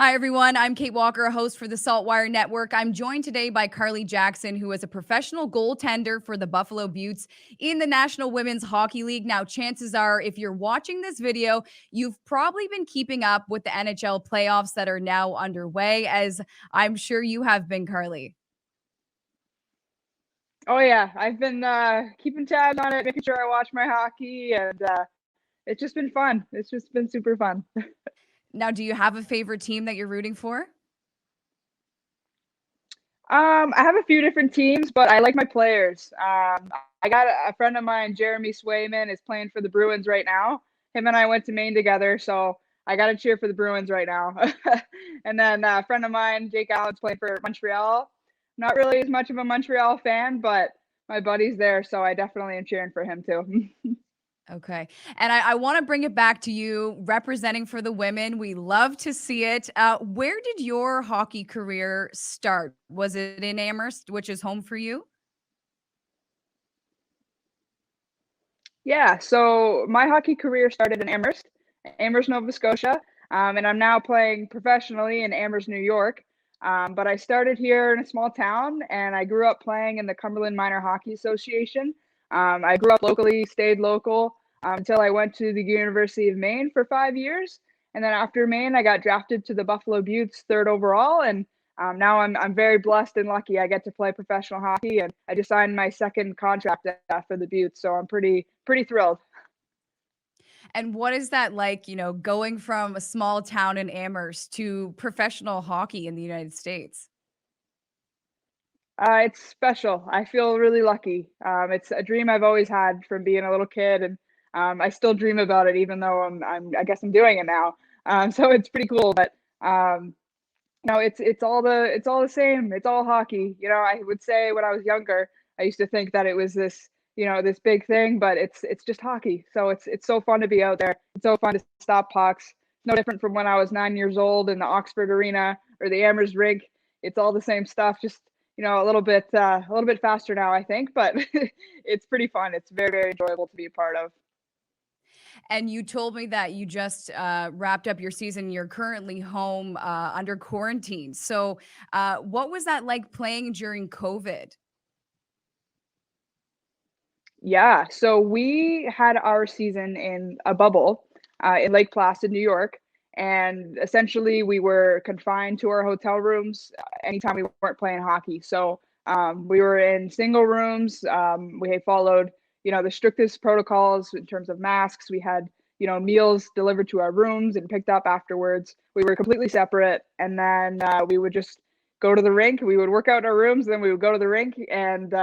Hi, everyone. I'm Kate Walker, a host for the SaltWire Network. I'm joined today by Carly Jackson, who is a professional goaltender for the Buffalo Beauts in the National Women's Hockey League. Now, chances are, if you're watching this video, you've probably been keeping up with the NHL playoffs that are now underway, as I'm sure you have been, Carly. Oh yeah, I've been keeping tabs on it, making sure I watch my hockey, and it's just been fun. It's just been super fun. Now, do you have a favorite team that you're rooting for? I have a few different teams, but I like my players. I got a friend of mine, Jeremy Swayman, is playing for the Bruins right now. Him and I went to Maine together, so I got to cheer for the Bruins right now. And then a friend of mine, Jake Allen's playing for Montreal. Not really as much of a Montreal fan, but my buddy's there, so I definitely am cheering for him too. Okay. And I want to bring it back to you representing for the women. We love to see it. Where did your hockey career start? Was it in Amherst, which is home for you? Yeah, so my hockey career started in Amherst, Nova Scotia, and I'm now playing professionally in Amherst, New York. But I started here in a small town, and I grew up playing in the Cumberland Minor Hockey Association. I grew up locally, stayed local until I went to the University of Maine for 5 years, and then after Maine, I got drafted to the Buffalo Beauts third overall, and now I'm very blessed and lucky. I get to play professional hockey, and I just signed my second contract for the Beauts, so I'm pretty thrilled. And what is that like, going from a small town in Amherst to professional hockey in the United States? It's special. I feel really lucky. It's a dream I've always had from being a little kid, and I still dream about it, even though I guess I'm doing it now. So it's pretty cool. But no, it's all the same. It's all hockey. I would say when I was younger, I used to think that it was this, this big thing, but it's just hockey. So it's so fun to be out there. It's so fun to stop pucks. No different from when I was 9 years old in the Oxford Arena or the Amherst rink. It's all the same stuff, just a little bit faster now, I think, but it's pretty fun. It's very, very enjoyable to be a part of. And you told me that you just wrapped up your season. You're currently home under quarantine. So, what was that like playing during COVID? Yeah, so we had our season in a bubble in Lake Placid, New York, and essentially we were confined to our hotel rooms anytime we weren't playing hockey. So we were in single rooms. We followed, the strictest protocols in terms of masks. We had, meals delivered to our rooms and picked up afterwards. We were completely separate, and then we would just go to the rink. We would work out in our rooms, then we would go to the rink and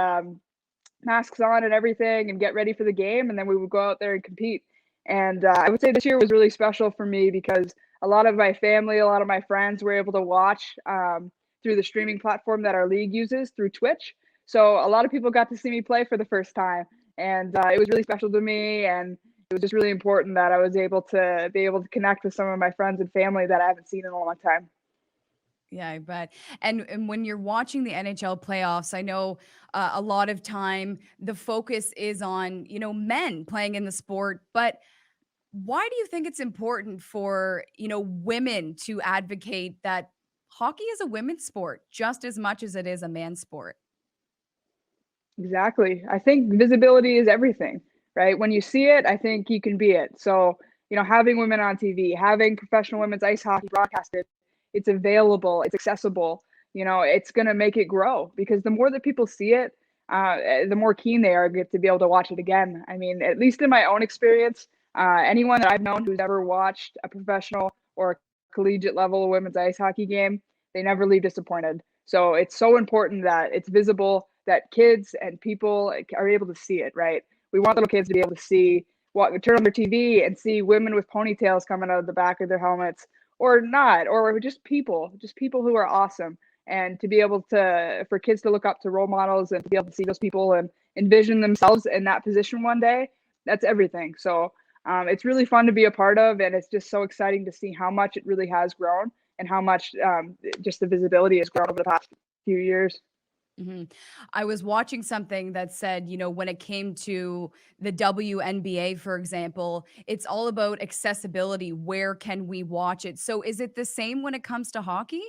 masks on and everything and get ready for the game, and then we would go out there and compete. And I would say this year was really special for me because a lot of my family, a lot of my friends were able to watch through the streaming platform that our league uses through Twitch. So a lot of people got to see me play for the first time, and it was really special to me. And it was just really important that I was able to connect with some of my friends and family that I haven't seen in a long time. Yeah, I bet. And when you're watching the NHL playoffs, I know a lot of time the focus is on, men playing in the sport, but why do you think it's important for, women to advocate that hockey is a women's sport just as much as it is a man's sport? Exactly. I think visibility is everything, right? When you see it, I think you can be it. So, having women on TV, having professional women's ice hockey broadcasted, it's available, it's accessible, it's going to make it grow because the more that people see it, the more keen they are get to be able to watch it again. I mean, at least in my own experience, anyone that I've known who's ever watched a professional or collegiate level women's ice hockey game, they never leave disappointed. So it's so important that it's visible, that kids and people are able to see it, right? We want little kids to be able to see turn on their TV and see women with ponytails coming out of the back of their helmets or not, or just people who are awesome. And to be able to, for kids to look up to role models and to be able to see those people and envision themselves in that position one day, that's everything. So it's really fun to be a part of. And it's just so exciting to see how much it really has grown and how much just the visibility has grown over the past few years. Mhm. I was watching something that said, when it came to the WNBA, for example, it's all about accessibility. Where can we watch it? So is it the same when it comes to hockey?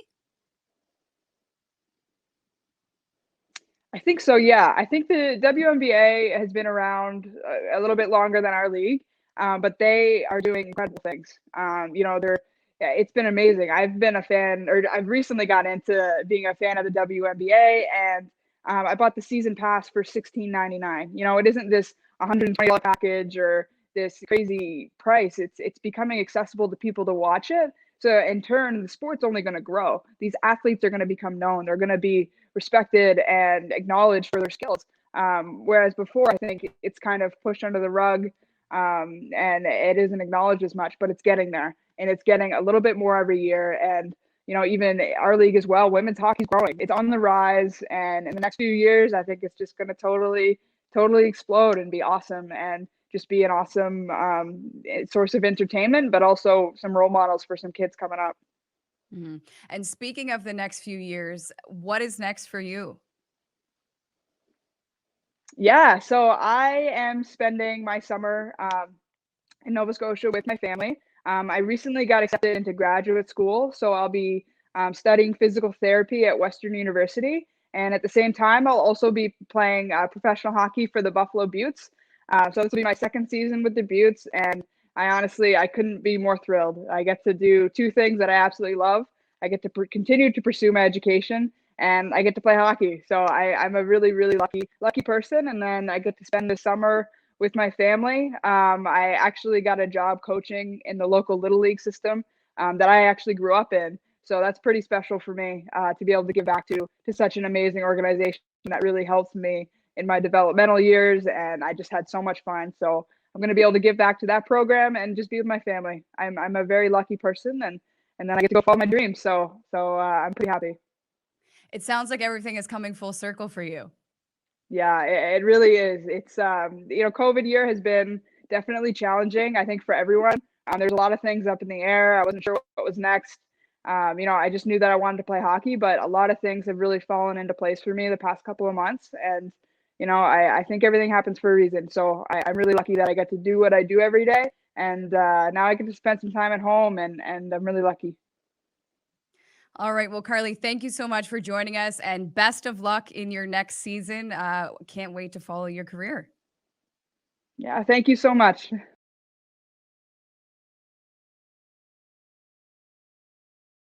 I think so, yeah. I think the WNBA has been around a little bit longer than our league, but they are doing incredible things. They're yeah, it's been amazing. I've been a fan, or I've recently got into being a fan of the WNBA, and I bought the season pass for 16.99. It isn't this $120 package or this crazy price. It's becoming accessible to people to watch it. So in turn, the sport's only going to grow. These athletes are going to become known. They're going to be respected and acknowledged for their skills. Whereas before, I think it's kind of pushed under the rug, and it isn't acknowledged as much, but it's getting there, and it's getting a little bit more every year. And even our league as well, women's hockey is growing. It's on the rise, and in the next few years, I think it's just going to totally explode and be awesome, and just be an awesome source of entertainment, but also some role models for some kids coming up. Mhm. And speaking of the next few years, what is next for you? Yeah, so I am spending my summer in Nova Scotia with my family. I recently got accepted into graduate school, so I'll be studying physical therapy at Western University. And at the same time, I'll also be playing professional hockey for the Buffalo Beauts. So this will be my second season with the Beauts, and I couldn't be more thrilled. I get to do two things that I absolutely love. I get to continue to pursue my education, and I get to play hockey. So I'm a really, really lucky person. And then I get to spend the summer with my family. I actually got a job coaching in the local little league system that I actually grew up in. So that's pretty special for me to be able to give back to such an amazing organization that really helped me in my developmental years, and I just had so much fun. So I'm going to be able to give back to that program and just be with my family. I'm a very lucky person, and then I get to go follow my dreams. So I'm pretty happy. It sounds like everything is coming full circle for you. Yeah, it really is. It's COVID year has been definitely challenging, I think, for everyone. There's a lot of things up in the air. I wasn't sure what was next. I just knew that I wanted to play hockey, but a lot of things have really fallen into place for me the past couple of months. And I think everything happens for a reason. So I'm really lucky that I get to do what I do every day, and now I get to spend some time at home, and I'm really lucky. All right. Well, Carly, thank you so much for joining us and best of luck in your next season. Can't wait to follow your career. Yeah, thank you so much.